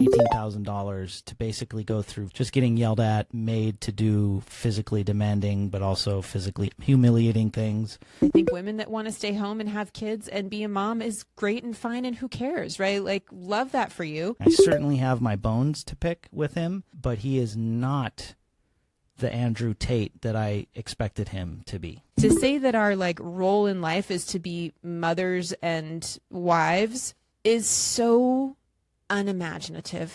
$18,000 to basically go through just getting yelled at, made to do physically demanding, but also physically humiliating things. I think women that want to stay home and have kids and be a mom is great and fine, and who cares, right? Like, love that for you. I certainly have my bones to pick with him, but he is not the Andrew Tate that I expected him to be. To say that our role in life is to be mothers and wives is so unimaginative.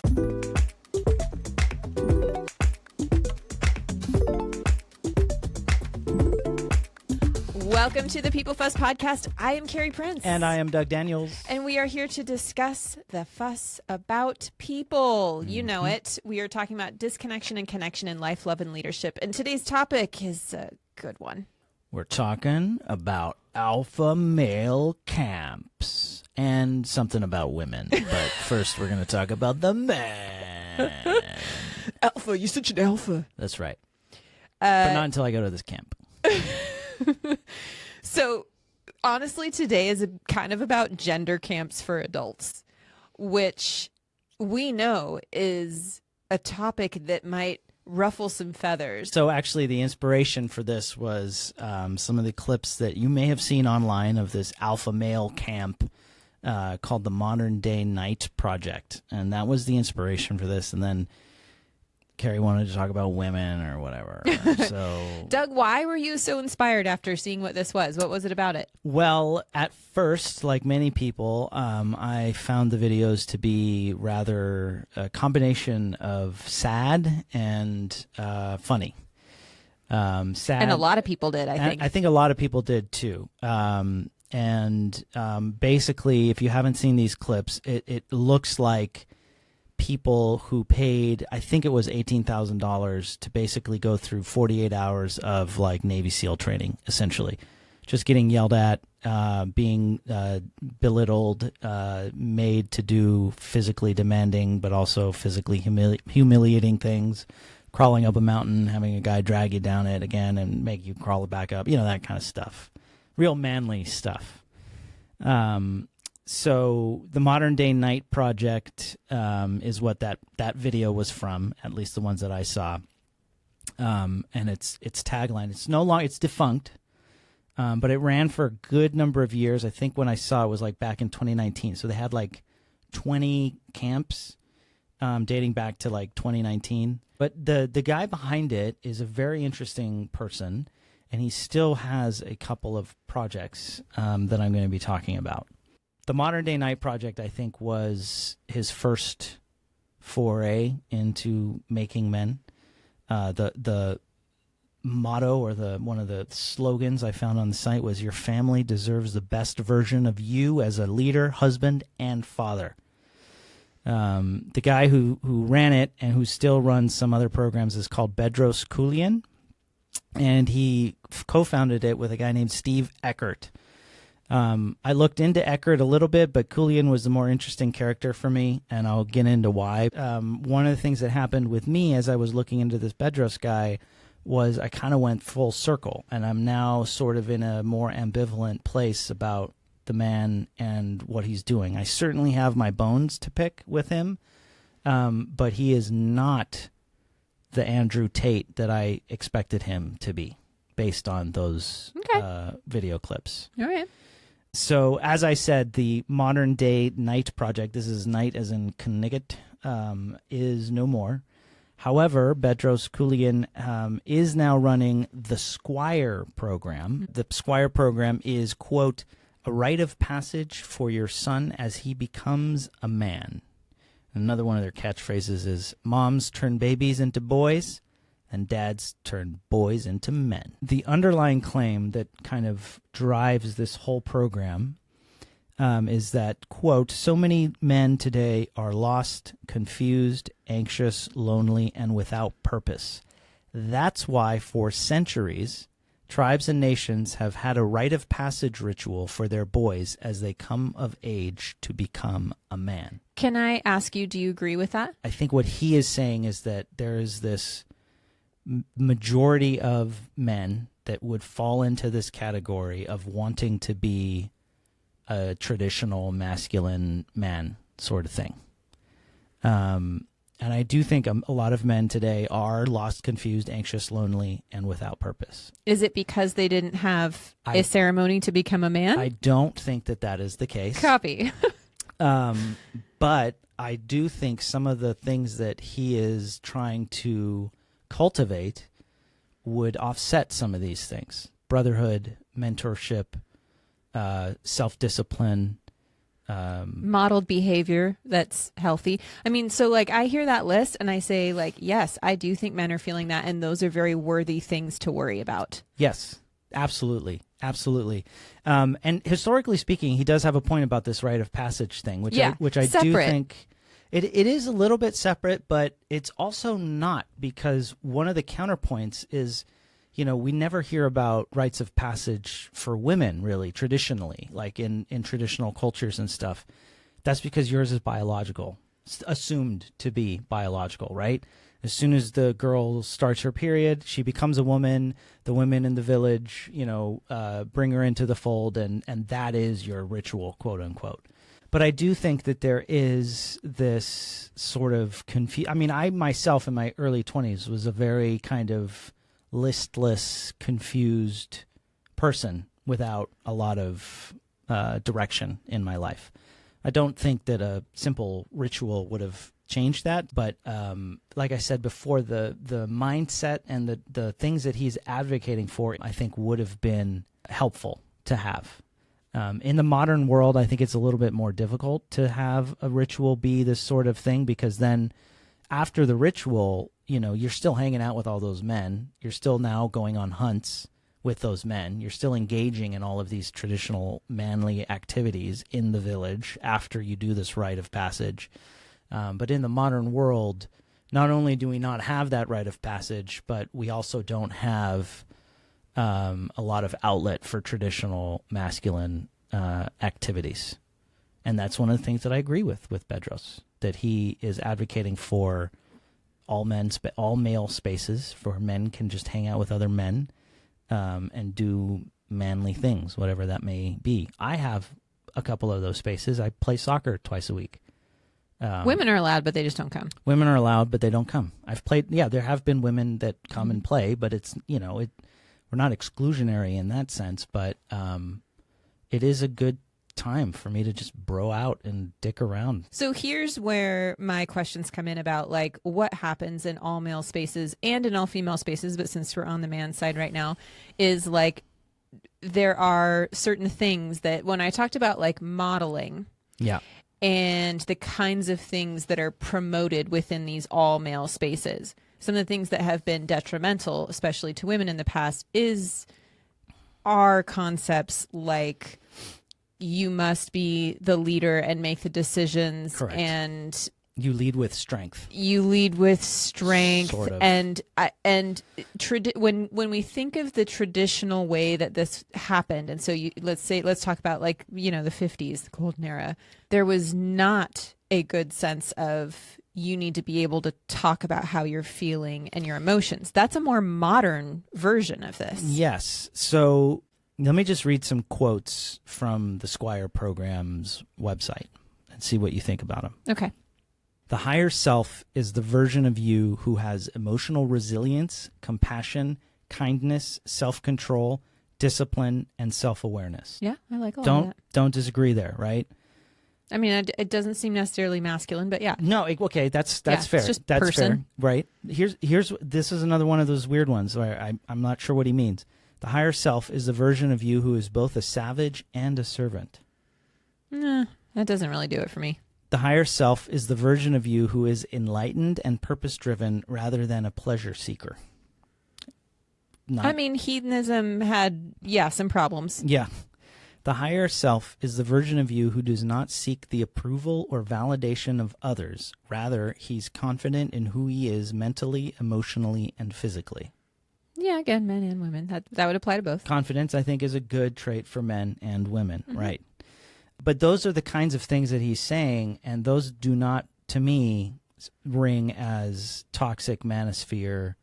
Welcome to the People Fuss podcast. I am Carrie Prince. And I am Doug Daniels. And we are here to discuss the fuss about people. You know it. We are talking about disconnection and connection in life, love, and leadership. And today's topic is a good one. We're talking about alpha male camps and something about women. But first, we're going to talk about the man. Alpha, you're such an alpha. That's right. But not until I go to this camp. So, honestly, today is kind of about gender camps for adults, which we know is a topic that might ruffle some feathers. So actually the inspiration for this was some of the clips that you may have seen online of this alpha male camp called the Modern Day Night Project. And that was the inspiration for this. And then Carrie wanted to talk about women or whatever. So, Doug, why were you so inspired after seeing what this was? What was it about it? Well, at first, like many people, I found the videos to be rather a combination of sad and funny. Sad, and a lot of people did, I think. I think a lot of people did too. Basically, if you haven't seen these clips, it looks like people who paid, I think it was $18,000 to basically go through 48 hours of Navy SEAL training, essentially. Just getting yelled at, being belittled, made to do physically demanding, but also physically humiliating things, crawling up a mountain, having a guy drag you down it again and make you crawl it back up, that kind of stuff. Real manly stuff. So the Modern Day Night Project is what that video was from, at least the ones that I saw. And its tagline, it's defunct, but it ran for a good number of years. I think when I saw it was back in 2019. So they had 20 camps dating back to 2019. But the guy behind it is a very interesting person, and he still has a couple of projects that I'm going to be talking about. The Modern Day Night Project, I think, was his first foray into making men. The motto or one of the slogans I found on the site was, "Your family deserves the best version of you as a leader, husband, and father." The guy who ran it and who still runs some other programs is called Bedros Julian, and he co-founded it with a guy named Steve Eckert. I looked into Eckert a little bit, but Julian was the more interesting character for me, and I'll get into why. One of the things that happened with me as I was looking into this Bedros guy was I kind of went full circle, and I'm now sort of in a more ambivalent place about the man and what he's doing. I certainly have my bones to pick with him, but he is not the Andrew Tate that I expected him to be based on those video clips. All right. So, as I said, the Modern Day Night Project, this is night as in Knigget, is no more. However, Bedros Julian is now running the Squire program. The Squire program is, quote, "a rite of passage for your son as he becomes a man." Another one of their catchphrases is, "Moms turn babies into boys, and dads turn boys into men." The underlying claim that kind of drives this whole program is that, quote, "so many men today are lost, confused, anxious, lonely, and without purpose. That's why for centuries, tribes and nations have had a rite of passage ritual for their boys as they come of age to become a man." Can I ask you, do you agree with that? I think what he is saying is that there is this majority of men that would fall into this category of wanting to be a traditional masculine man sort of thing. And I do think a lot of men today are lost, confused, anxious, lonely, and without purpose. Is it because they didn't have a ceremony to become a man? I don't think that is the case. Copy. But I do think some of the things that he is trying to cultivate would offset some of these things. Brotherhood, mentorship, self-discipline. Modeled behavior that's healthy. I mean, so like I hear that list and I say like, yes, I do think men are feeling that, and those are very worthy things to worry about. Yes, absolutely. Absolutely. And historically speaking, he does have a point about this rite of passage thing, which I do think it is a little bit separate, but it's also not, because one of the counterpoints is, we never hear about rites of passage for women, really, traditionally, like in traditional cultures and stuff. That's because yours is biological, assumed to be biological, right? As soon as the girl starts her period, she becomes a woman. The women in the village, bring her into the fold, and that is your ritual, quote unquote. But I do think that there is this sort of I myself in my early 20s was a very kind of listless, confused person without a lot of direction in my life. I don't think that a simple ritual would have changed that, but like I said before, the mindset and the things that he's advocating for, I think, would have been helpful to have. In the modern world, I think it's a little bit more difficult to have a ritual be this sort of thing, because then after the ritual, you're still hanging out with all those men. You're still now going on hunts with those men. You're still engaging in all of these traditional manly activities in the village after you do this rite of passage. But in the modern world, not only do we not have that rite of passage, but we also don't have a lot of outlet for traditional masculine activities. And that's one of the things that I agree with Bedros, that he is advocating for all male spaces, for men can just hang out with other men and do manly things, whatever that may be. I have a couple of those spaces. I play soccer twice a week. Women are allowed, but they just don't come. Women are allowed, but they don't come. I've played, there have been women that come and play, but it's, we're not exclusionary in that sense, but it is a good time for me to just bro out and dick around. So here's where my questions come in about like what happens in all male spaces and in all female spaces, but since we're on the man side right now, is like there are certain things that when I talked about like modeling, and the kinds of things that are promoted within these all male spaces, some of the things that have been detrimental, especially to women in the past, are concepts like you must be the leader and make the decisions. Correct. And you lead with strength. Sort of. And when we think of the traditional way that this happened, and so let's talk about like the 50s, the golden era. There was not a good sense of you need to be able to talk about how you're feeling and your emotions. That's a more modern version of this. Yes. So let me just read some quotes from the Squire program's website and see what you think about them. Okay. The higher self is the version of you who has emotional resilience, compassion, kindness, self-control, discipline, and self-awareness. Yeah, I like all of that. Don't disagree there, right? I mean, it doesn't seem necessarily masculine, but yeah. No, okay, that's fair. It's just that's person. Fair, right? This is another one of those weird ones where I'm not sure what he means. The higher self is the version of you who is both a savage and a servant. Nah, that doesn't really do it for me. The higher self is the version of you who is enlightened and purpose-driven rather than a pleasure seeker. Hedonism had, some problems. Yeah. The higher self is the version of you who does not seek the approval or validation of others. Rather, he's confident in who he is mentally, emotionally, and physically. Yeah, again, men and women. That would apply to both. Confidence, I think, is a good trait for men and women, right? But those are the kinds of things that he's saying, and those do not, to me, ring as toxic manosphere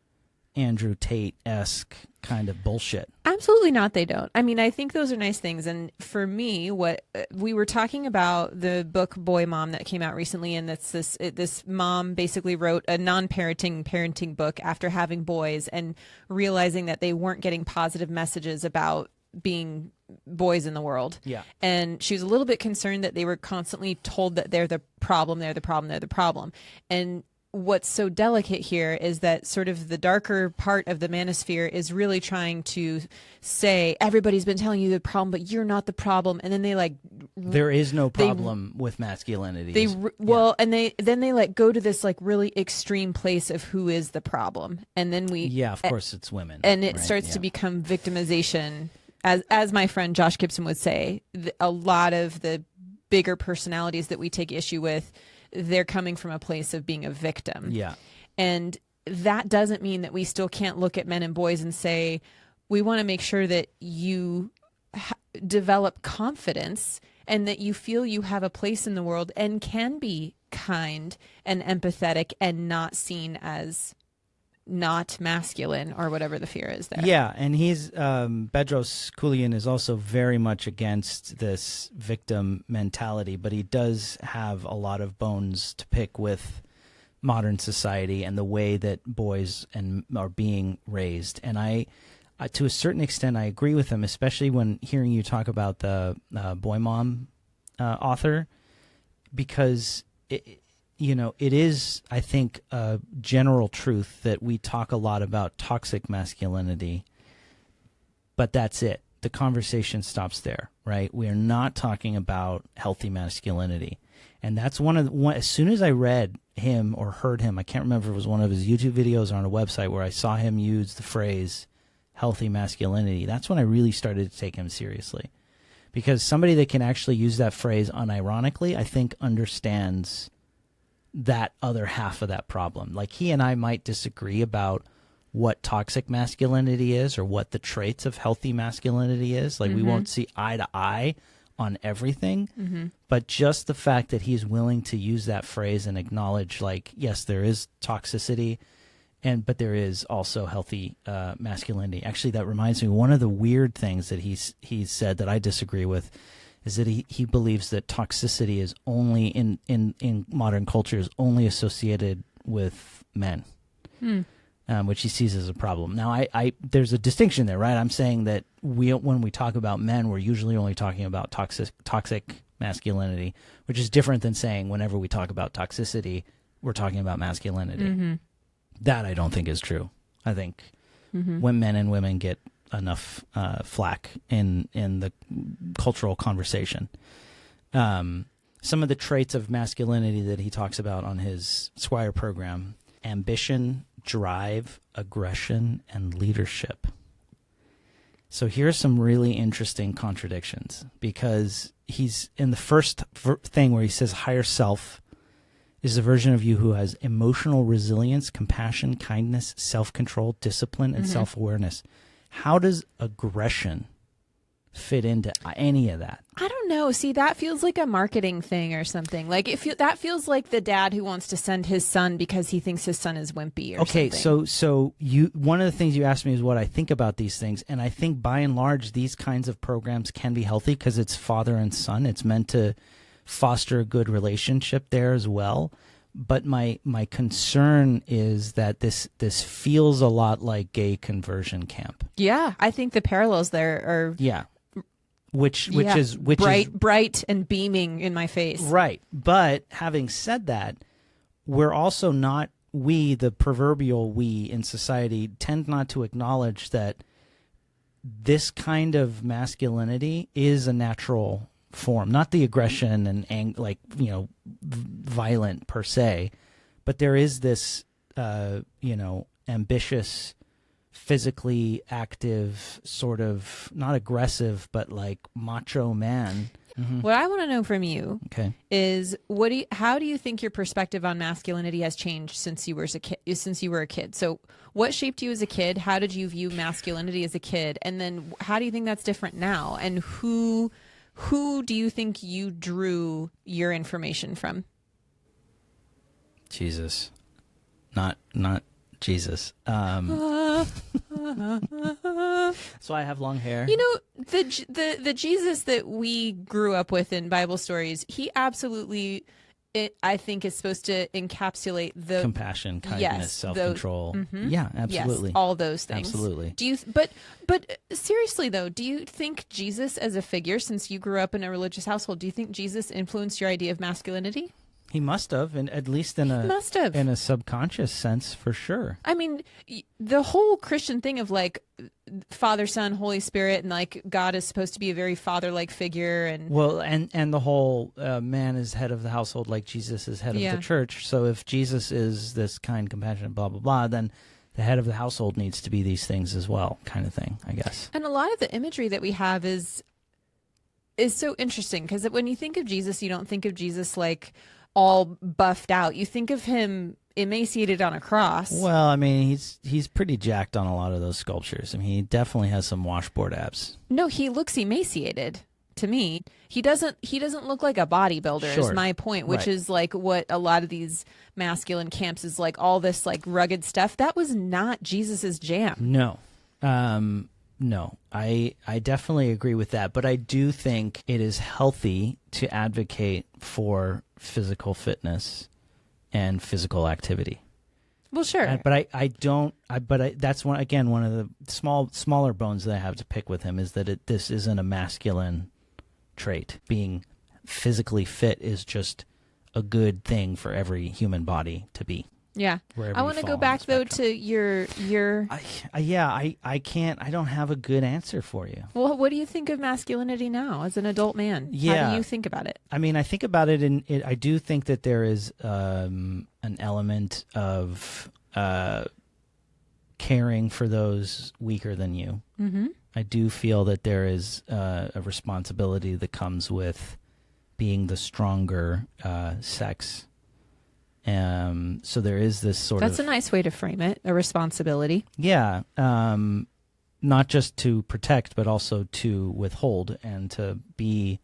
Andrew Tate-esque kind of bullshit. Absolutely not. They don't. I mean, I think those are nice things. And for me, what we were talking about the book Boy Mom that came out recently, and that's this mom basically wrote a parenting book after having boys and realizing that they weren't getting positive messages about being boys in the world. Yeah. And she was a little bit concerned that they were constantly told that they're the problem, they're the problem, they're the problem. And what's so delicate here is that sort of the darker part of the manosphere is really trying to say, everybody's been telling you the problem, but you're not the problem. And then they like, there is no problem with masculinity. And then they like go to this like really extreme place of who is the problem. And then of course it's women. And it starts to become victimization. As my friend Josh Gibson would say, a lot of the bigger personalities that we take issue with, they're coming from a place of being a victim. Yeah. And that doesn't mean that we still can't look at men and boys and say, we want to make sure that you develop confidence and that you feel you have a place in the world and can be kind and empathetic and not seen as not masculine or whatever the fear is there. Yeah, and he's Bedros Julian is also very much against this victim mentality, but he does have a lot of bones to pick with modern society and the way that boys are being raised. And I to a certain extent, I agree with him, especially when hearing you talk about the Boy Mom author, because it is, I think, a general truth that we talk a lot about toxic masculinity, but that's it. The conversation stops there, right? We are not talking about healthy masculinity. And that's as soon as I read him or heard him, I can't remember if it was one of his YouTube videos or on a website where I saw him use the phrase healthy masculinity, that's when I really started to take him seriously. Because somebody that can actually use that phrase unironically, I think understands that other half of that problem. Like, he and I might disagree about what toxic masculinity is or what the traits of healthy masculinity is. Like, we won't see eye to eye on everything, but just the fact that he's willing to use that phrase and acknowledge, like, yes, there is toxicity, but there is also healthy masculinity. Actually, that reminds me, one of the weird things that he's said that I disagree with is that he believes that toxicity is only in modern culture is only associated with men, which he sees as a problem. Now, I there's a distinction there, right? I'm saying that when we talk about men, we're usually only talking about toxic masculinity, which is different than saying whenever we talk about toxicity, we're talking about masculinity. That I don't think is true. I think when men and women get enough flack in the cultural conversation. Some of the traits of masculinity that he talks about on his Squire program: ambition, drive, aggression, and leadership. So here's some really interesting contradictions, because he's in the first thing where he says higher self is a version of you who has emotional resilience, compassion, kindness, self-control, discipline, and self-awareness. How does aggression fit into any of that? I don't know. See, that feels like a marketing thing or something. Like, that feels like the dad who wants to send his son because he thinks his son is wimpy or something. Okay, so one of the things you asked me is what I think about these things, and I think by and large these kinds of programs can be healthy because it's father and son. It's meant to foster a good relationship there as well. But my concern is that this feels a lot like gay conversion camp. Yeah, I think the parallels there are which is bright and beaming in my face. Right. But having said that, we're also not, the proverbial we in society tend not to acknowledge that this kind of masculinity is a natural form, not the aggression and violent per se, but there is this ambitious, physically active, sort of not aggressive but like macho man. What I want to know from you is how do you think your perspective on masculinity has changed since you were a kid? So what shaped you as a kid? How did you view masculinity as a kid? And then how do you think that's different now? And who do you think you drew your information from? Jesus. Not Jesus. So I have long hair. You know, the Jesus that we grew up with in Bible stories, he absolutely, I think, is supposed to encapsulate the compassion, kindness, yes, self-control. Yeah, absolutely. Yes, all those things. Absolutely. Do you? But seriously though, do you think Jesus as a figure, since you grew up in a religious household, do you think Jesus influenced your idea of masculinity? He must have, and at least in a subconscious sense, for sure. I mean, the whole Christian thing of like Father, Son, Holy Spirit, and like God is supposed to be a very father-like figure, and well, and the whole man is head of the household, like Jesus is head of the church. So if Jesus is this kind, compassionate, blah blah blah, then the head of the household needs to be these things as well, kind of thing, I guess. And a lot of the imagery that we have is so interesting because when you think of Jesus, you don't think of Jesus like all buffed out. You think of him emaciated on a cross. Well, I mean, he's pretty jacked on a lot of those sculptures. I mean, he definitely has some washboard abs. No, he looks emaciated to me. He doesn't look like a bodybuilder, is my point, which is like what a lot of these masculine camps is like, all this like rugged stuff. That was not Jesus's jam. No. No, I definitely agree with that, but I do think it is healthy to advocate for physical fitness and physical activity. Well, sure, but that's one of the smaller bones that I have to pick with him is that this isn't a masculine trait. Being physically fit is just a good thing for every human body to be. Yeah. I want to go back though to your I can't. I don't have a good answer for you. Well, what do you think of masculinity now as an adult man? Yeah. How do you think about it? I mean, I think about it I do think that there is an element of caring for those weaker than you. Mm-hmm. I do feel that there is a responsibility that comes with being the stronger sex. So there is this sort That's a nice way to frame it, a responsibility. Yeah. Not just to protect, but also to withhold and to be,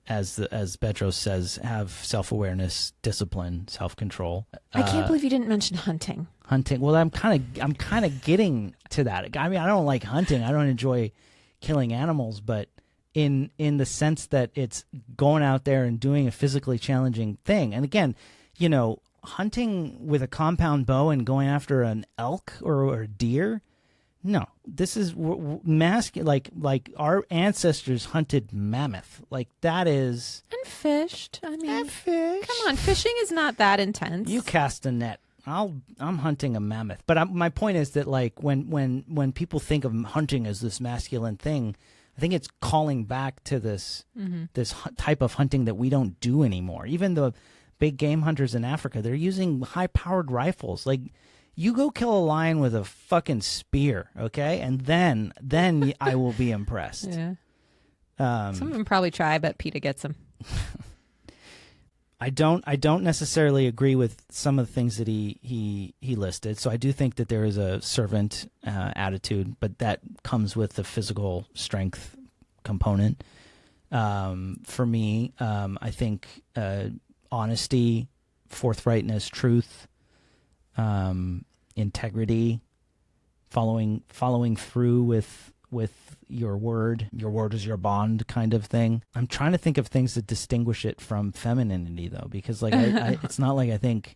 as Bedros says, have self-awareness, discipline, self-control. I can't believe you didn't mention hunting. Hunting. Well, I'm kind of getting to that. I mean, I don't like hunting. I don't enjoy killing animals, but in the sense that it's going out there and doing a physically challenging thing. And again, you know, hunting with a compound bow and going after an elk or a deer, no. This is like our ancestors hunted mammoth. Like that is and fished. I mean, and fish. Come on, fishing is not that intense. You cast a net. I'm hunting a mammoth. But my point is that like when people think of hunting as this masculine thing, I think it's calling back to this type of hunting that we don't do anymore. Even the big game hunters in Africa, they're using high-powered rifles. Like, you go kill a lion with a fucking spear, okay? And then I will be impressed. Yeah. Some of them probably try, but PETA gets them. I don't necessarily agree with some of the things that he listed. So I do think that there is a servant attitude, but that comes with the physical strength component. For me, I think honesty, forthrightness, truth, integrity, following through with your word. Your word is your bond, kind of thing. I'm trying to think of things that distinguish it from femininity, though, because like it's not like I think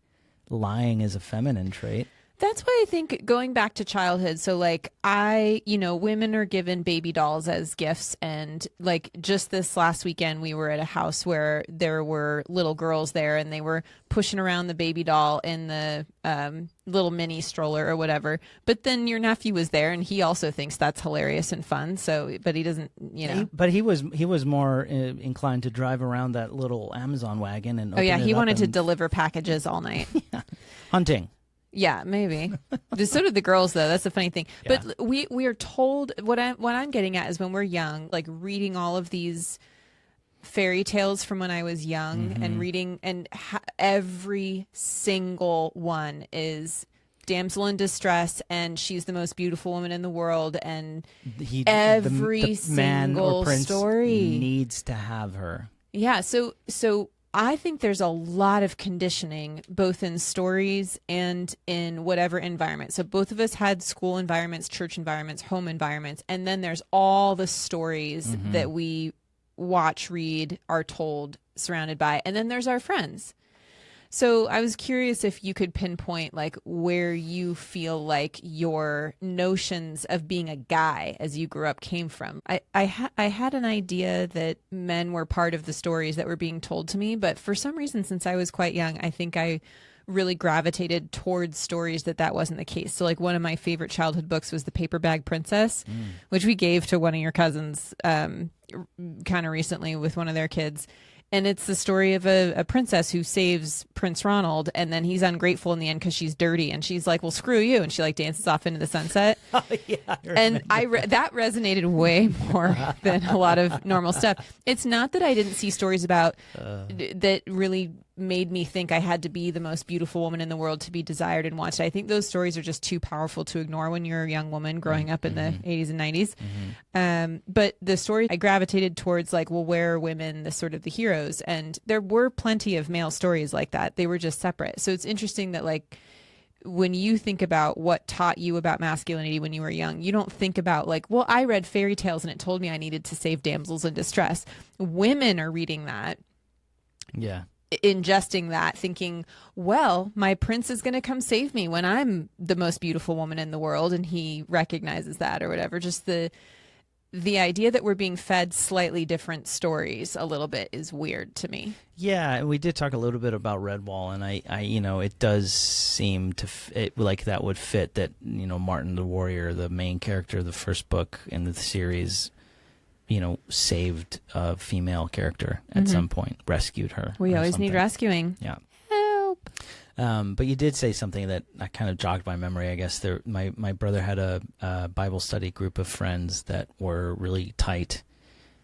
lying is a feminine trait. That's why I think going back to childhood, so like women are given baby dolls as gifts, and like just this last weekend we were at a house where there were little girls there and they were pushing around the baby doll in the little mini stroller or whatever. But then your nephew was there and he also thinks that's hilarious and fun. So, but he doesn't, But he was more inclined to drive around that little Amazon wagon and he wanted to deliver packages all night. Yeah. Hunting. Yeah, maybe. So did the girls, though. That's the funny thing. Yeah. But we are told, what I'm getting at is when we're young, like reading all of these fairy tales from when I was young and reading, and every single one is damsel in distress and she's the most beautiful woman in the world, and every the man single or prince story needs to have her. Yeah, so I think there's a lot of conditioning, both in stories and in whatever environment. So both of us had school environments, church environments, home environments. And then there's all the stories that we watch, read, are told, surrounded by. And then there's our friends. So I was curious if you could pinpoint like where you feel like your notions of being a guy as you grew up came from. I had an idea that men were part of the stories that were being told to me, but for some reason, since I was quite young, I think I really gravitated towards stories that wasn't the case. So like one of my favorite childhood books was The Paper Bag Princess, which we gave to one of your cousins kind of recently with one of their kids. And it's the story of a princess who saves Prince Ronald, and then he's ungrateful in the end because she's dirty, and she's like, "Well, screw you," and she like dances off into the sunset. Oh, yeah, and that resonated way more than a lot of normal stuff. It's not that I didn't see stories about that really made me think I had to be the most beautiful woman in the world to be desired and watched. I think those stories are just too powerful to ignore when you're a young woman growing up in the 80s and 90s. But the story I gravitated towards, like, well, where are women the sort of the heroes? And there were plenty of male stories like that. They were just separate. So it's interesting that, like, when you think about what taught you about masculinity when you were young, you don't think about like, well, I read fairy tales and it told me I needed to save damsels in distress. Women are reading that. Yeah. Ingesting that, thinking, well, my prince is going to come save me when I'm the most beautiful woman in the world, and he recognizes that or whatever. Just the idea that we're being fed slightly different stories a little bit is weird to me. Yeah, and we did talk a little bit about Redwall, and I it does seem to like that would fit that, Martin the Warrior, the main character of the first book in the series, saved a female character at some point, rescued her. We always need rescuing. Yeah. Help. But you did say something that I kind of jogged my memory, I guess. My brother had a Bible study group of friends that were really tight,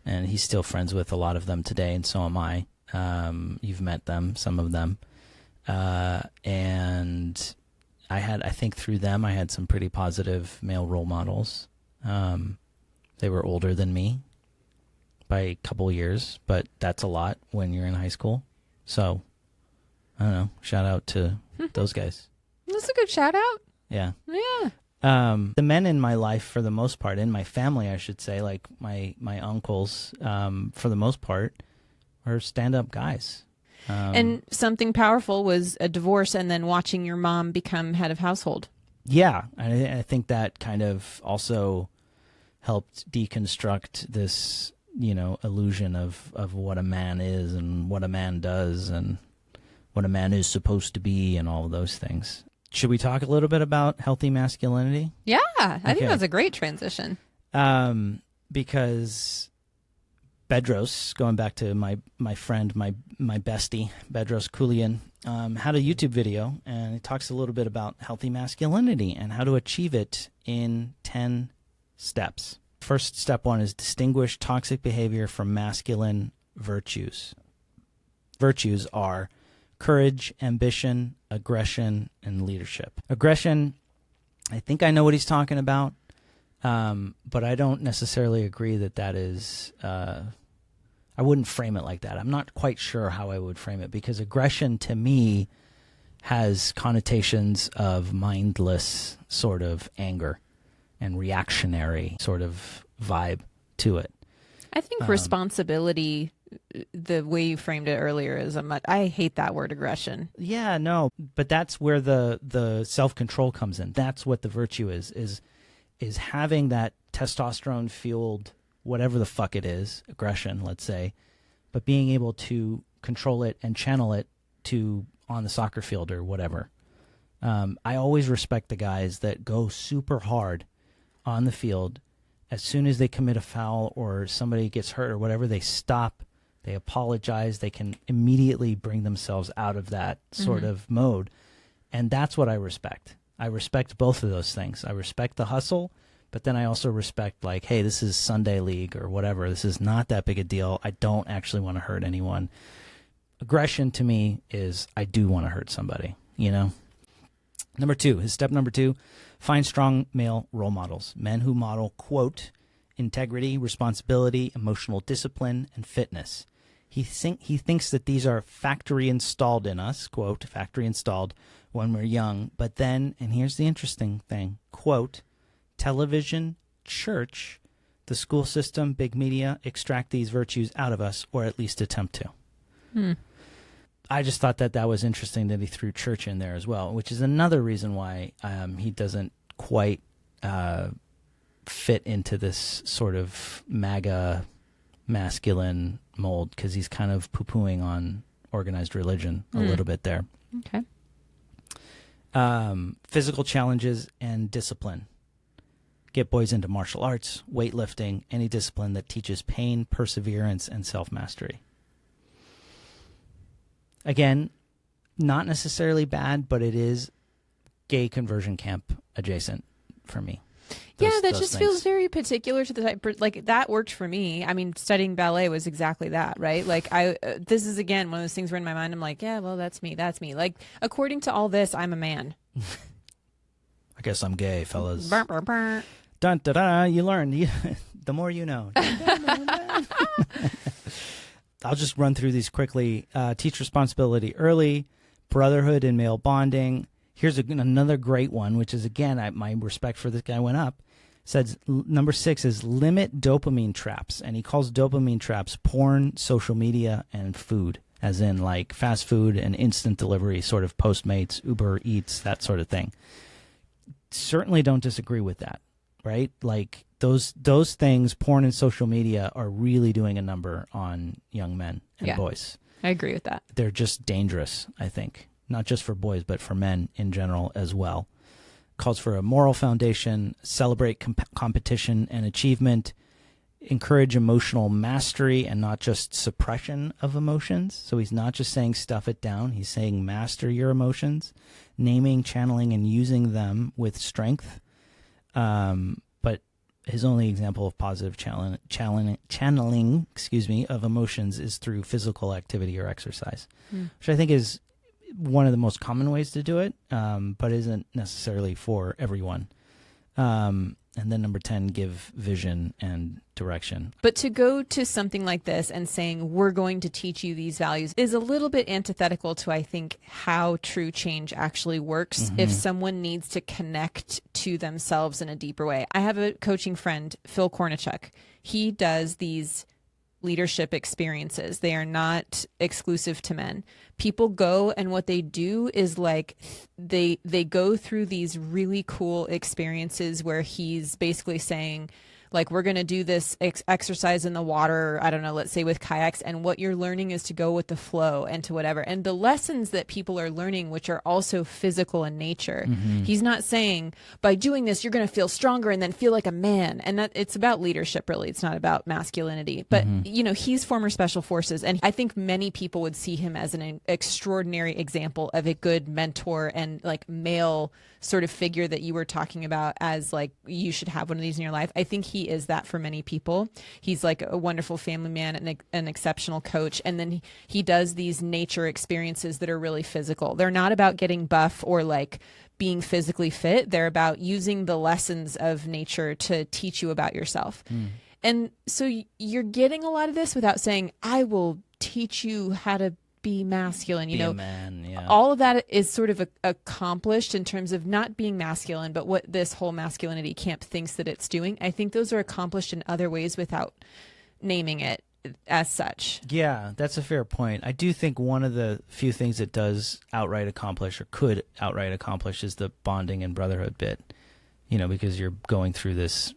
and he's still friends with a lot of them today, and so am I. You've met them, some of them. And I think through them, I had some pretty positive male role models. They were older than me by a couple years, but that's a lot when you're in high school. So, I don't know. Shout out to those guys. That's a good shout out. Yeah. Yeah. The men in my life, for the most part, in my family, I should say, like my uncles, for the most part, are stand-up guys. And something powerful was a divorce and then watching your mom become head of household. Yeah. I think that kind of also helped deconstruct this, illusion of what a man is and what a man does and what a man is supposed to be and all of those things. Should we talk a little bit about healthy masculinity? Yeah, I think that's a great transition. Because Bedros, going back to my friend, my bestie, Bedros Julian, had a YouTube video, and he talks a little bit about healthy masculinity and how to achieve it in 10 steps. First, step 1 is distinguish toxic behavior from masculine virtues. Virtues are courage, ambition, aggression, and leadership. Aggression, I think I know what he's talking about, but I don't necessarily agree that is... I wouldn't frame it like that. I'm not quite sure how I would frame it, because aggression to me has connotations of mindless sort of anger and reactionary sort of vibe to it. I think responsibility, the way you framed it earlier, is I hate that word aggression. Yeah, no, but that's where the self-control comes in. That's what the virtue is having that testosterone fueled whatever the fuck it is, aggression, let's say, but being able to control it and channel it to on the soccer field or whatever. I always respect the guys that go super hard on the field. As soon as they commit a foul or somebody gets hurt or whatever, they stop, they apologize, they can immediately bring themselves out of that sort of mode. And that's what I respect. I respect both of those things. I respect the hustle, but then I also respect, like, hey, this is Sunday league or whatever. This is not that big a deal. I don't actually want to hurt anyone. Aggression to me is I do want to hurt somebody, Number 2, step number 2, find strong male role models. Men who model, quote, integrity, responsibility, emotional discipline, and fitness. He thinks that these are factory installed in us, quote, factory installed when we're young. But then, and here's the interesting thing, quote, television, church, the school system, big media extract these virtues out of us, or at least attempt to. I just thought that was interesting that he threw church in there as well, which is another reason why he doesn't quite fit into this sort of MAGA masculine mold, because he's kind of poo-pooing on organized religion a little bit there. Okay. Physical challenges and discipline. Get boys into martial arts, weightlifting, any discipline that teaches pain, perseverance, and self-mastery. Again, not necessarily bad, but it is gay conversion camp adjacent for me. That just feels very particular to the type. Like, that worked for me. I mean, studying ballet was exactly that, right? Like, this is, again, one of those things where in my mind I'm like, yeah, well, that's me. Like, according to all this, I'm a man. I guess I'm gay, fellas. Burr, burr, burr. Dun, da, da, you learn. The more you know. I'll just run through these quickly. Teach responsibility early, brotherhood and male bonding. Here's another great one, which is, again, my respect for this guy went up. Says number 6 is limit dopamine traps. And he calls dopamine traps porn, social media, and food, as in like fast food and instant delivery, sort of Postmates, Uber Eats, that sort of thing. Certainly don't disagree with that, right? Like those things, porn and social media, are really doing a number on young men and boys. I agree with that. They're just dangerous, I think. Not just for boys, but for men in general as well. Calls for a moral foundation, celebrate competition and achievement, encourage emotional mastery and not just suppression of emotions. So he's not just saying stuff it down. He's saying master your emotions, naming, channeling, and using them with strength. But his only example of positive channeling, of emotions is through physical activity or exercise, which I think is one of the most common ways to do it, but isn't necessarily for everyone. And then number 10, give vision and direction. But to go to something like this and saying, we're going to teach you these values, is a little bit antithetical to, I think, how true change actually works if someone needs to connect to themselves in a deeper way. I have a coaching friend, Phil Kornichuk. He does these leadership experiences. They are not exclusive to men. People go, and what they do is like they go through these really cool experiences where he's basically saying, like, we're going to do this exercise in the water, I don't know, let's say with kayaks, and what you're learning is to go with the flow and to whatever. And the lessons that people are learning, which are also physical in nature, he's not saying, by doing this, you're going to feel stronger and then feel like a man. And that it's about leadership, really. It's not about masculinity. But, you know, he's former special forces. And I think many people would see him as an extraordinary example of a good mentor and like male sort of figure that you were talking about as like, you should have one of these in your life. I think he is that for many people. He's like a wonderful family man and an exceptional coach. And then he does these nature experiences that are really physical. They're not about getting buff or like being physically fit. They're about using the lessons of nature to teach you about yourself. And so you're getting a lot of this without saying, I will teach you how to be masculine, you know, man, all of that is sort of accomplished in terms of not being masculine, but what this whole masculinity camp thinks that it's doing. I think those are accomplished in other ways without naming it as such. Yeah, that's a fair point. I do think one of the few things it does outright accomplish or could outright accomplish is the bonding and brotherhood bit, you know, because you're going through this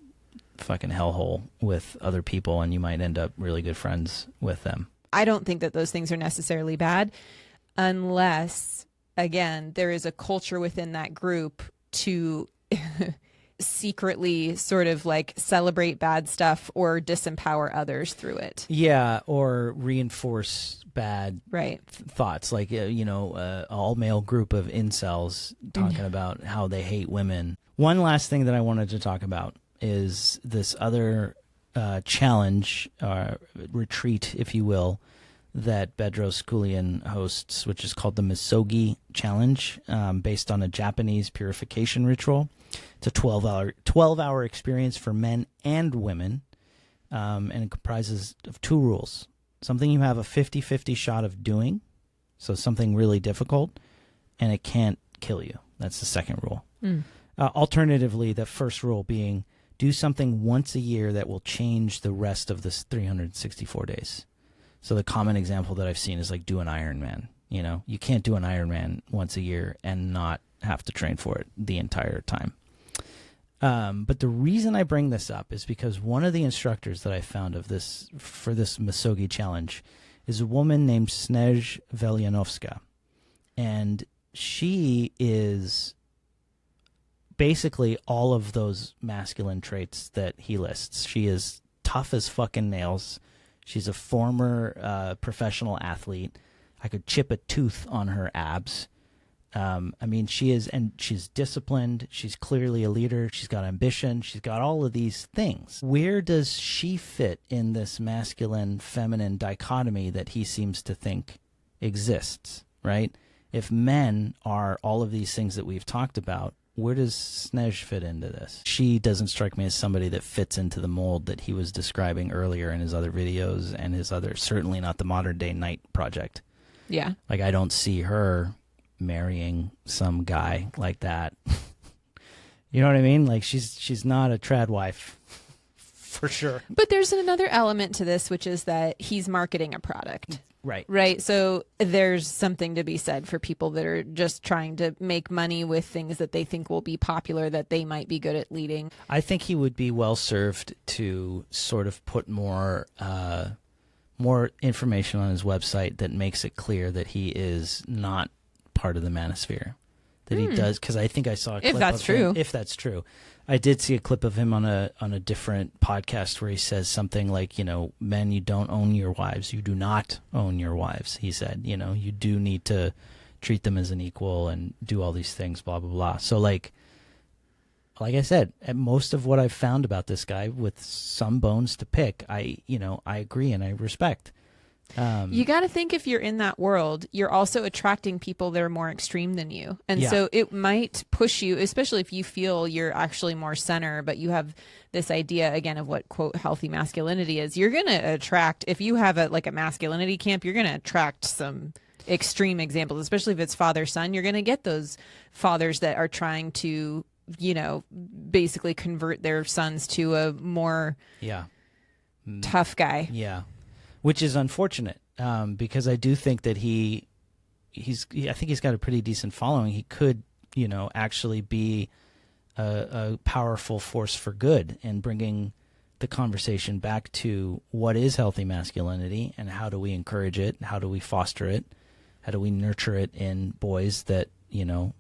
fucking hellhole with other people and you might end up really good friends with them. I don't think that those things are necessarily bad unless, again, there is a culture within that group to secretly sort of like celebrate bad stuff or disempower others through it. Yeah, or reinforce bad right thoughts, like, you know, all-male group of incels talking about how they hate women. One last thing that I wanted to talk about is this other challenge, retreat, if you will, that Bedros Julian hosts, which is called the Misogi Challenge, based on a Japanese purification ritual. It's a 12-hour experience for men and women, and it comprises of 2 rules. something you have a 50-50 shot of doing, so something really difficult, and it can't kill you. That's the second rule. Alternatively, the first rule being do something once a year that will change the rest of this 364 days. So the common example that I've seen is like do an Ironman. You know, you can't do an Ironman once a year and not have to train for it the entire time. But the reason I bring this up is because one of the instructors that I found of this for this Misogi challenge is a woman named Snej Veljanovska. And she is basically all of those masculine traits that he lists. She is tough as fucking nails. She's a former professional athlete. I could chip a tooth on her abs. I mean, she is, and she's disciplined. She's clearly a leader. She's got ambition. She's got all of these things. Where does she fit in this masculine-feminine dichotomy that he seems to think exists, right? If men are all of these things that we've talked about, where does Snej fit into this? She doesn't strike me as somebody that fits into the mold that he was describing earlier in his other videos and his other, certainly not the Modern Day Night project. Yeah. Like, I don't see her marrying some guy like that. You know what I mean? Like, she's not a trad wife. For sure. But there's another element to this, which is that he's marketing a product. Right. Right. So there's something to be said for people that are just trying to make money with things that they think will be popular, that they might be good at leading. I think he would be well served to sort of put more information on his website that makes it clear that he is not part of the manosphere. That he does, because I think I saw a clip if that's of true. him, if that's true. I did see a clip of him on a different podcast where he says something like, you know, men, you don't own your wives. You do not own your wives, he said. You know, you do need to treat them as an equal and do all these things, blah, blah, blah. So, like I said, most of what I've found about this guy, with some bones to pick, I agree and I respect. You got to think, if you're in that world, you're also attracting people that are more extreme than you. And so it might push you, especially if you feel you're actually more center, but you have this idea, again, of what, quote, healthy masculinity is. You're going to attract, if you have a masculinity camp, you're going to attract some extreme examples, especially if it's father-son. You're going to get those fathers that are trying to, you know, basically convert their sons to a more tough guy. Yeah. Which is unfortunate, because I do think that I think he's got a pretty decent following. He could, you know, actually be a powerful force for good in bringing the conversation back to what is healthy masculinity and how do we encourage it, how do we foster it, how do we nurture it in boys that, you know,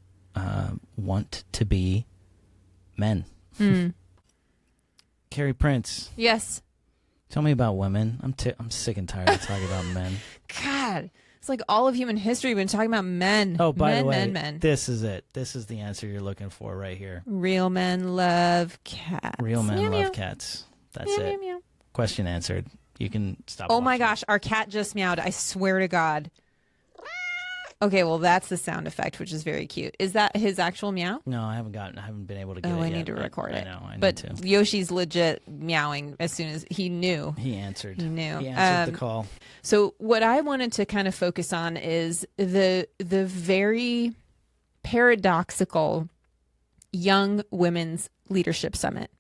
want to be men. Carrie Prince. Yes. Tell me about women. I'm sick and tired of talking about men. God, it's like all of human history. We've been talking about men. Oh, by the way, men. This is it. This is the answer you're looking for right here. Real men love cats. Real men meow, love meow. cats. That's Meow, it. meow, meow. Question answered. You can stop. Oh my watching. gosh, our cat just meowed. I swear to God. Okay, well, that's the sound effect, which is very cute. Is that his actual meow? No, I haven't been able to get it I yet. need to record it. I know, I but need to. Yoshi's legit meowing as soon as he knew. He answered. He knew. He answered the call. So what I wanted to kind of focus on is the very paradoxical Young Women's Leadership Summit.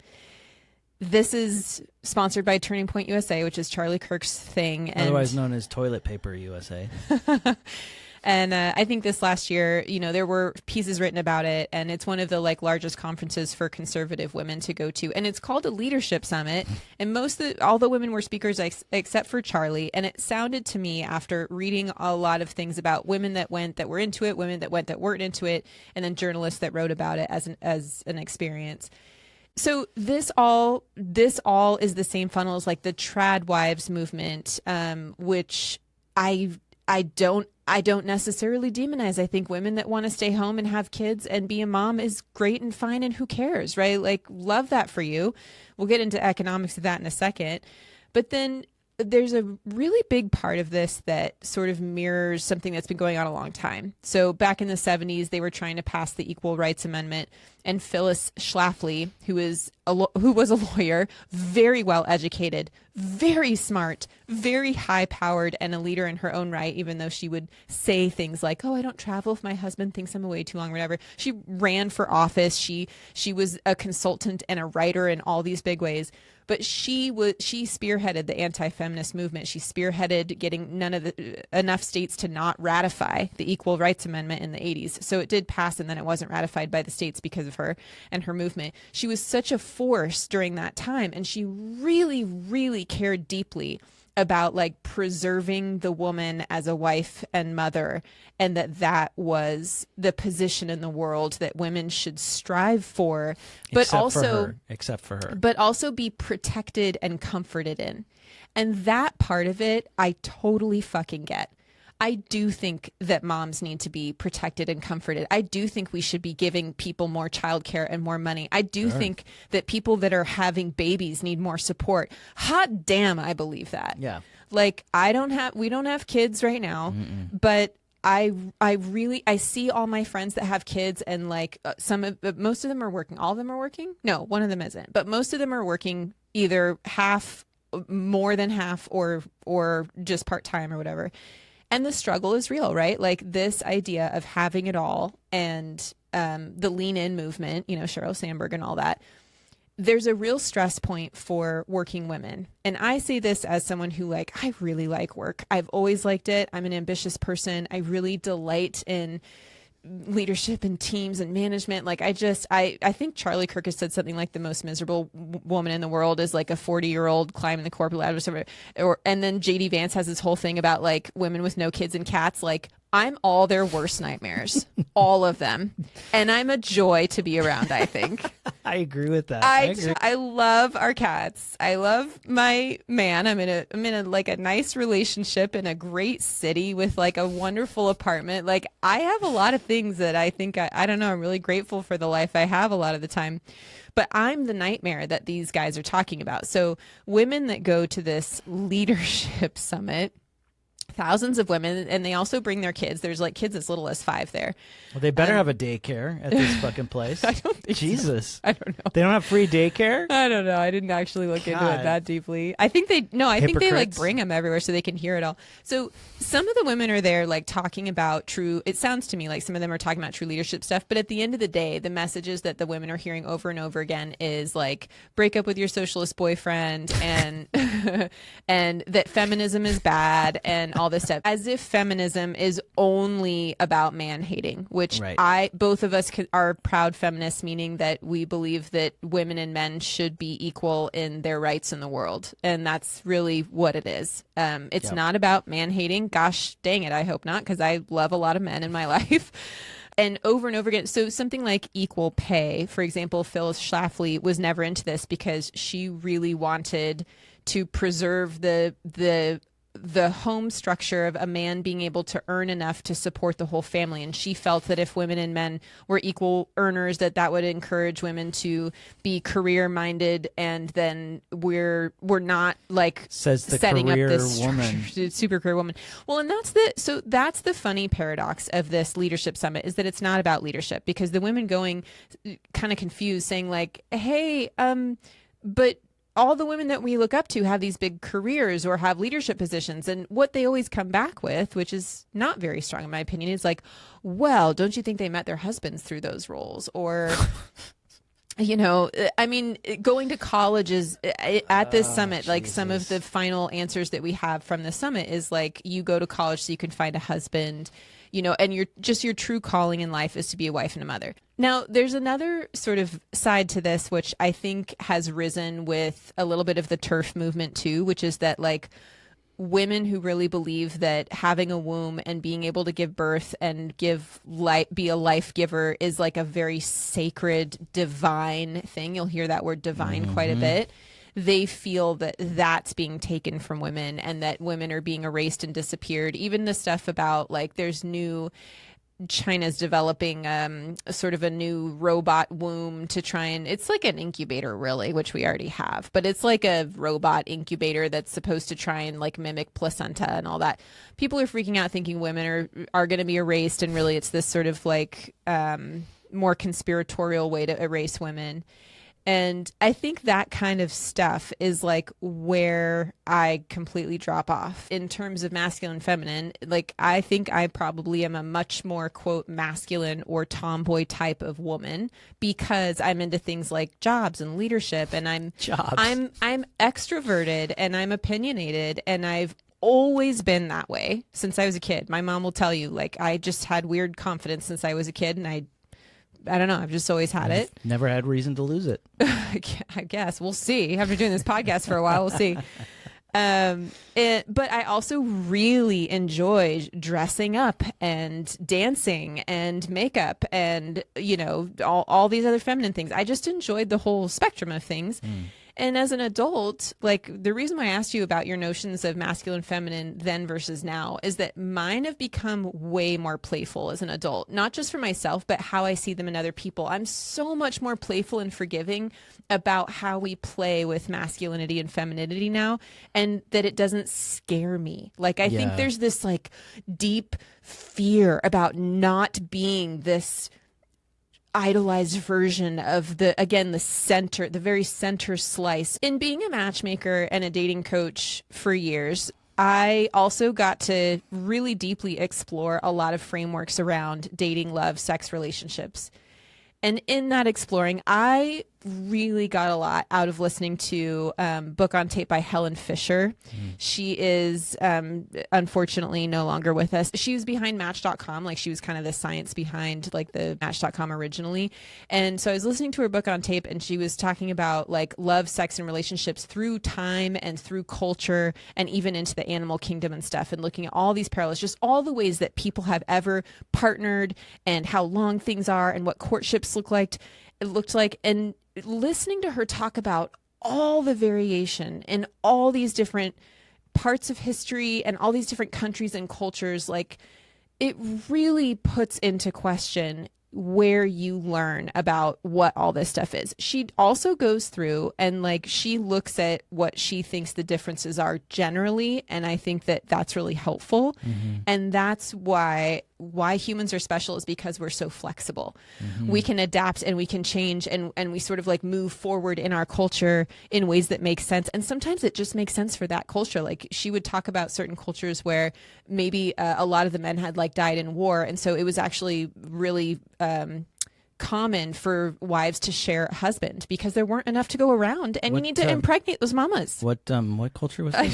This is sponsored by Turning Point USA, which is Charlie Kirk's thing. Otherwise known as Toilet Paper USA. And I think this last year, you know, there were pieces written about it, and it's one of the largest conferences for conservative women to go to. And it's called a leadership summit. And all the women were speakers except for Charlie. And it sounded to me, after reading a lot of things about women that went that were into it, women that went that weren't into it, and then journalists that wrote about it as an experience. So this all is the same funnel as like the trad wives movement, which I don't necessarily demonize. I think women that want to stay home and have kids and be a mom is great and fine, and who cares, right? Like, love that for you. We'll get into economics of that in a second. But then there's a really big part of this that sort of mirrors something that's been going on a long time. So back in the 70s, they were trying to pass the Equal Rights Amendment, and Phyllis Schlafly, who was a lawyer, very well educated, very smart, very high powered, and a leader in her own right, even though she would say things like, oh, I don't travel if my husband thinks I'm away too long, or whatever. She ran for office. She was a consultant and a writer in all these big ways. But she spearheaded the anti-feminist movement. She spearheaded getting enough states to not ratify the Equal Rights Amendment in the 80s. So it did pass, and then it wasn't ratified by the states because of her and her movement. She was such a force during that time, and she really, really cared deeply about like preserving the woman as a wife and mother, and that was the position in the world that women should strive for, but except for her, but also be protected and comforted in. And that part of it, I totally fucking get. I do think that moms need to be protected and comforted. I do think we should be giving people more childcare and more money. I do think that people that are having babies need more support. Hot damn, I believe that. Yeah. Like we don't have kids right now, but I see all my friends that have kids, and like most of them are working. All of them are working? No, one of them isn't. But most of them are working either half, more than half, or just part-time or whatever. And the struggle is real, right? Like this idea of having it all, and the lean in movement, Sheryl Sandberg and all that. There's a real stress point for working women. And I say this as someone who I really like work. I've always liked it. I'm an ambitious person. I really delight in leadership and teams and management. I think Charlie Kirk has said something like the most miserable woman in the world is like a 40-year-old climbing the corporate ladder and then JD Vance has this whole thing about like women with no kids and cats. Like, I'm all their worst nightmares, all of them. And I'm a joy to be around, I think. I agree with that. I love our cats. I love my man. I'm in a nice relationship in a great city with like a wonderful apartment. Like, I have a lot of things that I think I don't know. I'm really grateful for the life I have a lot of the time. But I'm the nightmare that these guys are talking about. So women that go to this leadership summit, thousands of women, and they also bring their kids. There's like kids as little as 5 there. Well, they better have a daycare at this fucking place. I don't think Jesus. So. I don't know. They don't have free daycare? I don't know. I didn't actually look into it that deeply. I think they like bring them everywhere so they can hear it all. So some of the women are there like talking about it sounds to me like some of them are talking about true leadership stuff, but at the end of the day, the messages that the women are hearing over and over again is like, break up with your socialist boyfriend, and and that feminism is bad and all this stuff, as if feminism is only about man hating, which both of us are proud feminists, meaning that we believe that women and men should be equal in their rights in the world. And that's really what it is. It's not about man hating. Gosh dang it. I hope not, because I love a lot of men in my life. And over again. So something like equal pay, for example, Phyllis Schlafly was never into this because she really wanted to preserve the home structure of a man being able to earn enough to support the whole family. And she felt that if women and men were equal earners, that would encourage women to be career minded. And then we're not like setting up this super career woman. Well, and that's the funny paradox of this leadership summit, is that it's not about leadership, because the women going kind of confused saying like, hey, but all the women that we look up to have these big careers or have leadership positions. And what they always come back with, which is not very strong in my opinion, is like, well, don't you think they met their husbands through those roles? Or, I mean, going to college is at this summit, like Jesus. Some of the final answers that we have from the summit is like, you go to college so you can find a husband, and your true calling in life is to be a wife and a mother. Now, there's another sort of side to this, which I think has risen with a little bit of the TERF movement too, which is that like women who really believe that having a womb and being able to give birth and be a life giver is like a very sacred, divine thing. You'll hear that word divine quite a bit. They feel that that's being taken from women and that women are being erased and disappeared. Even the stuff about like there's new China's developing a sort of a new robot womb to try and, it's like an incubator really, which we already have, but it's like a robot incubator that's supposed to try and like mimic placenta and all that. People are freaking out thinking women are going to be erased, and really it's this sort of like more conspiratorial way to erase women. And I think that kind of stuff is like where I completely drop off in terms of masculine, feminine. Like, I think I probably am a much more, quote, masculine or tomboy type of woman because I'm into things like jobs and leadership, and I'm extroverted and I'm opinionated, and I've always been that way since I was a kid. My mom will tell you, like, I just had weird confidence since I was a kid, and I don't know. I've just always had it. Never had reason to lose it. I guess we'll see. After doing this podcast for a while, we'll see. But I also really enjoy dressing up and dancing and makeup and, you know, all these other feminine things. I just enjoyed the whole spectrum of things. And as an adult, like, the reason why I asked you about your notions of masculine, feminine then versus now is that mine have become way more playful as an adult, not just for myself, but how I see them in other people. I'm so much more playful and forgiving about how we play with masculinity and femininity now, and that it doesn't scare me. Like, I think there's this like deep fear about not being this idolized version of the very center slice. In being a matchmaker and a dating coach for years, I also got to really deeply explore a lot of frameworks around dating, love, sex, relationships. And in that exploring, I really got a lot out of listening to Book on Tape by Helen Fisher. She is unfortunately no longer with us. She was behind Match.com. Like, she was kind of the science behind like the Match.com originally. And so I was listening to her book on tape, and she was talking about like love, sex, and relationships through time and through culture, and even into the animal kingdom and stuff, and looking at all these parallels, just all the ways that people have ever partnered and how long things are and what courtships looked like, and listening to her talk about all the variation in all these different parts of history and all these different countries and cultures, like, it really puts into question where you learn about what all this stuff is. She also goes through and like she looks at what she thinks the differences are generally, and I think that that's really helpful. And that's why humans are special, is because we're so flexible. We can adapt and we can change, and we sort of like move forward in our culture in ways that make sense. And sometimes it just makes sense for that culture. Like, she would talk about certain cultures where maybe a lot of the men had like died in war, and so it was actually really common for wives to share a husband because there weren't enough to go around, and you need to impregnate those mamas. What culture was that?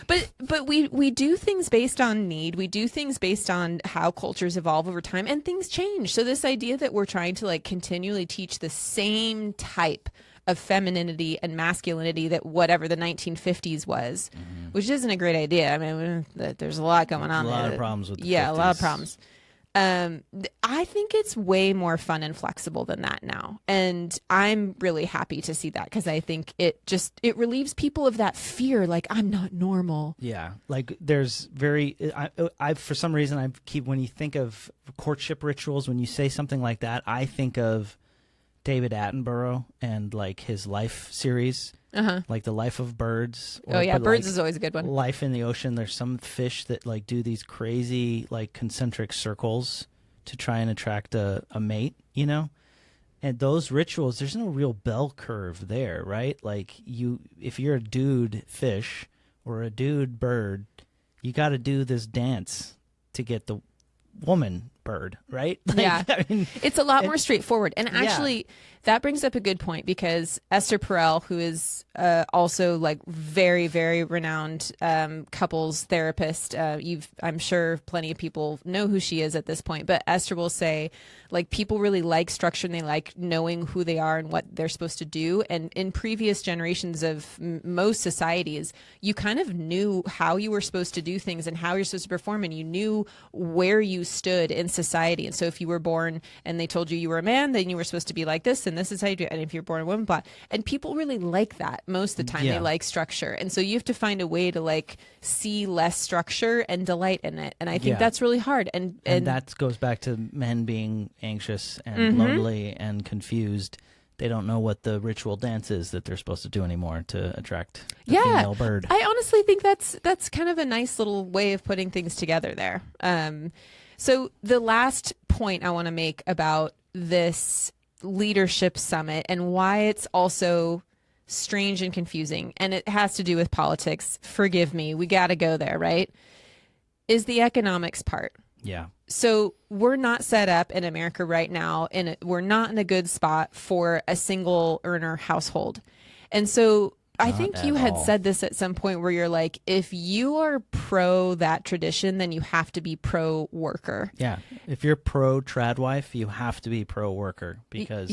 But we do things based on need. We do things based on how cultures evolve over time, and things change. So this idea that we're trying to like continually teach the same type of femininity and masculinity that whatever the 1950s was, which isn't a great idea. I mean, there's a lot going on. A lot of problems with the 50s. A lot of problems. I think it's way more fun and flexible than that now. And I'm really happy to see that, because I think it relieves people of that fear, like, I'm not normal. Yeah. Like, there's I for some reason, when you think of courtship rituals, when you say something like that, I think of David Attenborough and like his Life series. Like The Life of Birds. Birds is always a good one. Life in the Ocean. There's some fish that like do these crazy like concentric circles to try and attract a mate, you know? And those rituals, there's no real bell curve there, right? Like, if you're a dude fish or a dude bird, you got to do this dance to get the woman bird, right? Like, I mean, it's a lot more straightforward. And actually, that brings up a good point, because Esther Perel, who is also like very, very renowned couples therapist, I'm sure plenty of people know who she is at this point, but Esther will say, like, people really like structure and they like knowing who they are and what they're supposed to do. And in previous generations of most societies, you kind of knew how you were supposed to do things and how you're supposed to perform, and you knew where you stood in society. And so if you were born and they told you were a man, then you were supposed to be like this, and this is how you do it. And if you're born a woman, blah. And people really like that. Most of the time they like structure. And so you have to find a way to like see less structure and delight in it. And I think that's really hard. And that goes back to men being anxious and lonely and confused. They don't know what the ritual dance is that they're supposed to do anymore to attract the female bird. I honestly think that's kind of a nice little way of putting things together there. So the last point I want to make about this leadership summit and why it's also strange and confusing, and it has to do with politics. Forgive me. We got to go there, right? Is the economics part. Yeah. So we're not set up in America right now, and we're not in a good spot for a single earner household. And so I think you had said this at some point where you're like, if you are pro that tradition, then you have to be pro worker. Yeah. If you're pro trad wife, you have to be pro worker because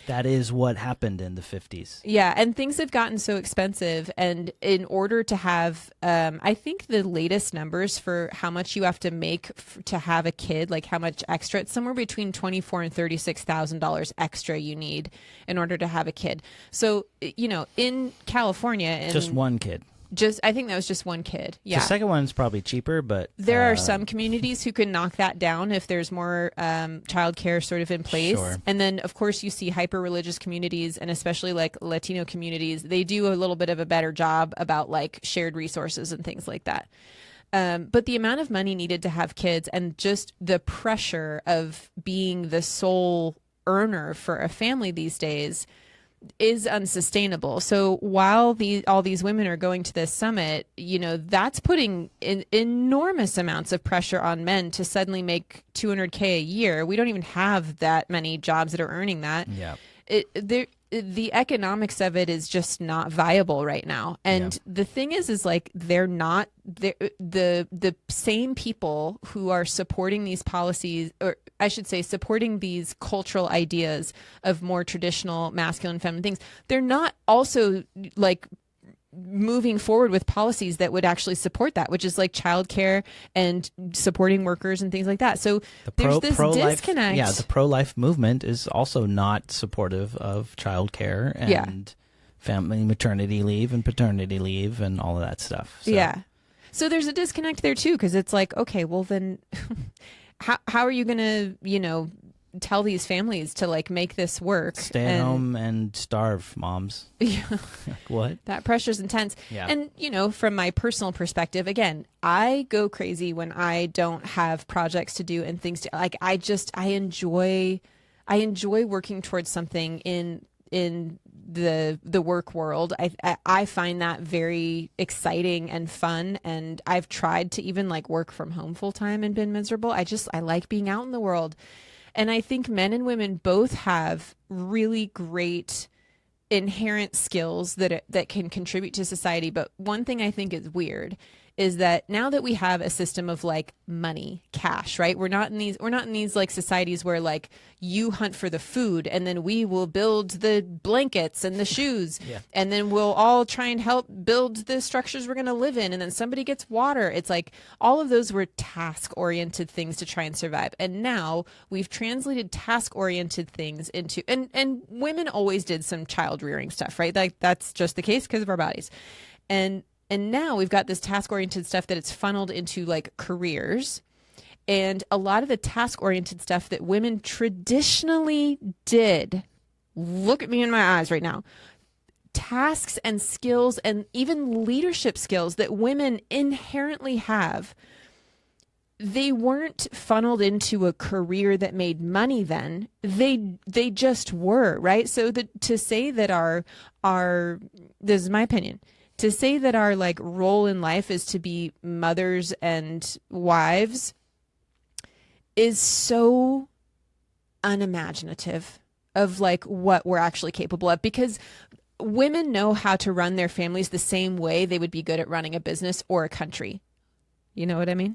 that is what happened in the 50s. Yeah. And things have gotten so expensive. And in order to have, I think the latest numbers for how much you have to make to have a kid, like how much extra, it's somewhere between $24,000 and $36,000 extra you need in order to have a kid. So, you know, in California, and just one kid. I think that was just one kid. Yeah. The second one's probably cheaper, but there are some communities who can knock that down if there's more childcare sort of in place. Sure. And then, of course, you see hyper-religious communities, and especially like Latino communities. They do a little bit of a better job about like shared resources and things like that. But the amount of money needed to have kids and just the pressure of being the sole earner for a family these days is unsustainable. So while all these women are going to this summit, you know, that's putting enormous amounts of pressure on men to suddenly make $200K a year. We don't even have that many jobs that are earning that. Yeah. The economics of it is just not viable right now. And the thing is like they're not the same people who are supporting these policies, or I should say supporting these cultural ideas of more traditional masculine, feminine things. They're not also like moving forward with policies that would actually support that, which is like childcare and supporting workers and things like that. So there's this disconnect. Yeah, the pro-life movement is also not supportive of childcare and family maternity leave and paternity leave and all of that stuff. So. Yeah. So there's a disconnect there too, because it's like, okay, well then how are you going to, you know, tell these families to like make this work? Stay at home and starve, moms. Yeah. Like, what? That pressure's intense. Yeah. And, you know, from my personal perspective, again, I go crazy when I don't have projects to do and things to like, I enjoy working towards something in the work world. I find that very exciting and fun. And I've tried to even like work from home full time and been miserable. I like being out in the world. And I think men and women both have really great inherent skills that can contribute to society. But one thing I think is weird is that now that we have a system of like money, cash, right? We're not in these like societies where like you hunt for the food and then we will build the blankets and the shoes and then we'll all try and help build the structures we're going to live in. And then somebody gets water. It's like all of those were task oriented things to try and survive. And now we've translated task oriented things into, and women always did some child rearing stuff, right? Like that's just the case because of our bodies. And now we've got this task-oriented stuff that it's funneled into like careers. And a lot of the task-oriented stuff that women traditionally did, look at me in my eyes right now, tasks and skills and even leadership skills that women inherently have, they weren't funneled into a career that made money then. They just were, right? So to say that our this is my opinion, to say that our like role in life is to be mothers and wives is so unimaginative of like what we're actually capable of, because women know how to run their families the same way they would be good at running a business or a country. You know what I mean?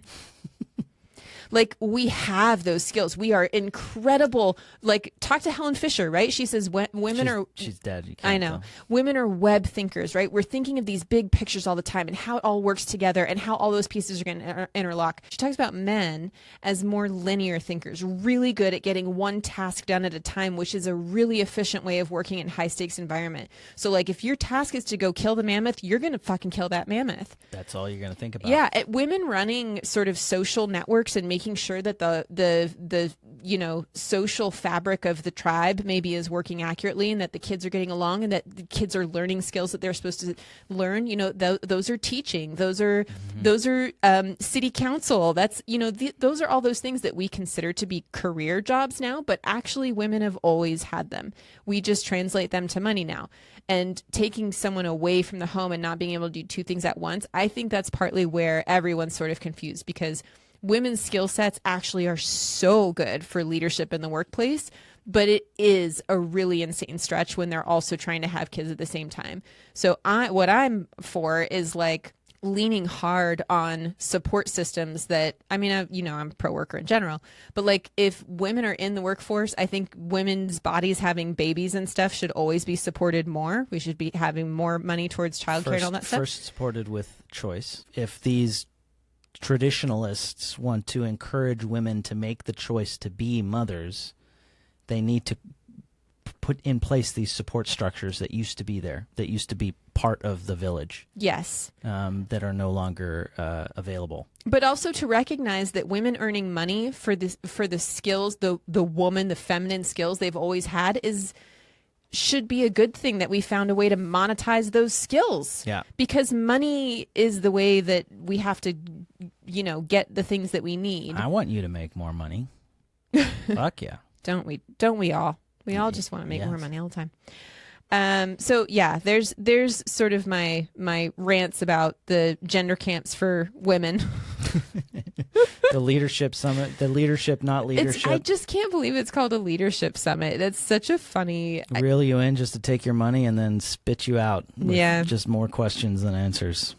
Like, we have those skills. We are incredible. Like, talk to Helen Fisher, right? She says women are... She's dead. You I can't know. tell. Women are web thinkers, right? We're thinking of these big pictures all the time and how it all works together and how all those pieces are going to interlock. She talks about men as more linear thinkers, really good at getting one task done at a time, which is a really efficient way of working in high stakes environment. So like if your task is to go kill the mammoth, you're going to fucking kill that mammoth. That's all you're going to think about. Yeah, women running sort of social networks and making sure that the social fabric of the tribe maybe is working accurately and that the kids are getting along and that the kids are learning skills that they're supposed to learn. Those are teaching. Those are city council. That's those are all those things that we consider to be career jobs now, but actually women have always had them. We just translate them to money now. And taking someone away from the home and not being able to do two things at once, I think that's partly where everyone's sort of confused, because women's skill sets actually are so good for leadership in the workplace, but it is a really insane stretch when they're also trying to have kids at the same time. So what I'm for is like leaning hard on support systems that, I'm pro worker in general, but like if women are in the workforce, I think women's bodies having babies and stuff should always be supported more. We should be having more money towards childcare and all that stuff. First supported with choice. If these traditionalists want to encourage women to make the choice to be mothers, they need to put in place these support structures that used to be there, that used to be part of the village. Yes. That are no longer available. But also to recognize that women earning money for the skills, the woman, the feminine skills they've always had should be a good thing, that we found a way to monetize those skills. Yeah. Because money is the way that we have to, get the things that we need. I want you to make more money. Fuck yeah. Don't we all? We all just want to make more money all the time. So yeah, there's sort of my rants about the gender camps for women. The leadership summit, the leadership, not leadership. I just can't believe it's called a leadership summit. That's such a funny. Reel you in just to take your money and then spit you out with just more questions than answers.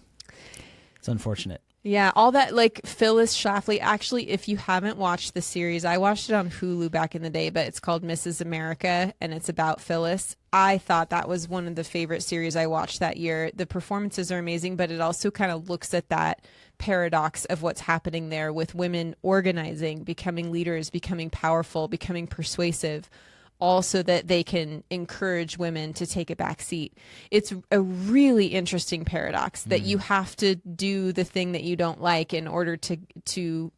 It's unfortunate. Yeah, all that, like Phyllis Schlafly. Actually, if you haven't watched the series, I watched it on Hulu back in the day, but it's called Mrs. America, and it's about Phyllis. I thought that was one of the favorite series I watched that year. The performances are amazing, but it also kind of looks at that paradox of what's happening there with women organizing, becoming leaders, becoming powerful, becoming persuasive, all so that they can encourage women to take a back seat. It's a really interesting paradox that you have to do the thing that you don't like in order to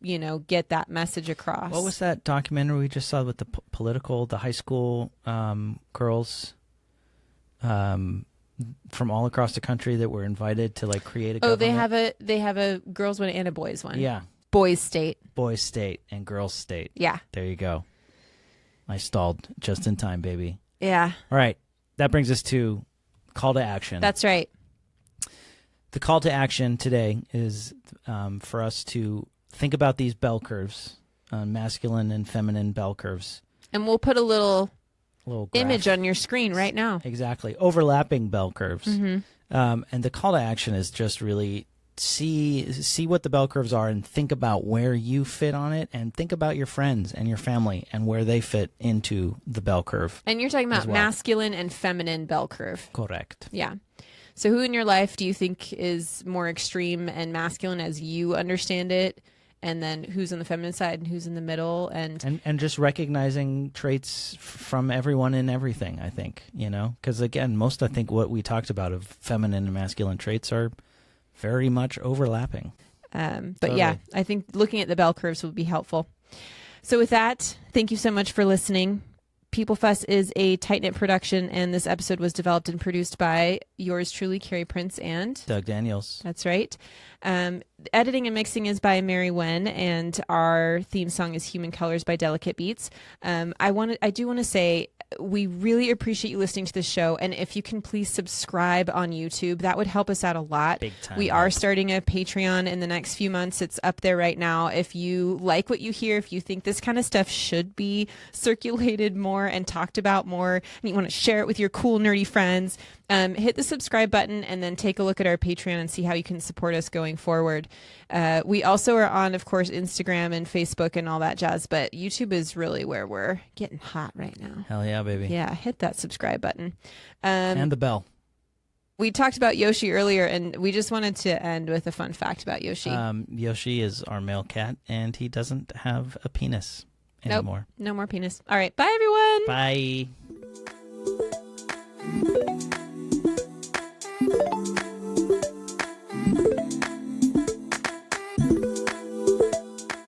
get that message across. What was that documentary we just saw with the high school girls from all across the country that were invited to like create a government? They have a girls one and a boys one. Yeah. Boys state and girls state. Yeah. There you go. I stalled just in time, baby. Yeah. All right. That brings us to call to action. That's right. The call to action today is for us to think about these bell curves, masculine and feminine bell curves. And we'll put a little image graph on your screen right now. Exactly. Overlapping bell curves. Mm-hmm. And the call to action is just really see what the bell curves are and think about where you fit on it, and think about your friends and your family and where they fit into the bell curve. And you're talking about masculine and feminine bell curve. Correct. Yeah. So who in your life do you think is more extreme and masculine as you understand it? And then who's on the feminine side and who's in the middle? And just recognizing traits from everyone and everything, I think, because again, I think what we talked about of feminine and masculine traits are very much overlapping. But totally. Yeah, I think looking at the bell curves would be helpful. So with that, thank you so much for listening. People Fuss is a tight-knit production, and this episode was developed and produced by yours truly, Carrie Prince and Doug Daniels. That's right. Editing and mixing is by Mary Wen, and our theme song is Human Colors by Delicate Beats. I do want to say we really appreciate you listening to the show, and if you can please subscribe on YouTube, that would help us out a lot. Big time. We are starting a Patreon in the next few months. It's up there right now. If you like what you hear, if you think this kind of stuff should be circulated more and talked about more, and you want to share it with your cool nerdy friends, hit the subscribe button and then take a look at our Patreon and see how you can support us going moving forward. We also are on, of course, Instagram and Facebook and all that jazz, but YouTube is really where we're getting hot right now. Hell yeah, baby. Yeah, hit that subscribe button. And the bell. We talked about Yoshi earlier, and we just wanted to end with a fun fact about Yoshi. Yoshi is our male cat, and he doesn't have a penis anymore. Nope, no more penis. All right, bye, everyone. Bye.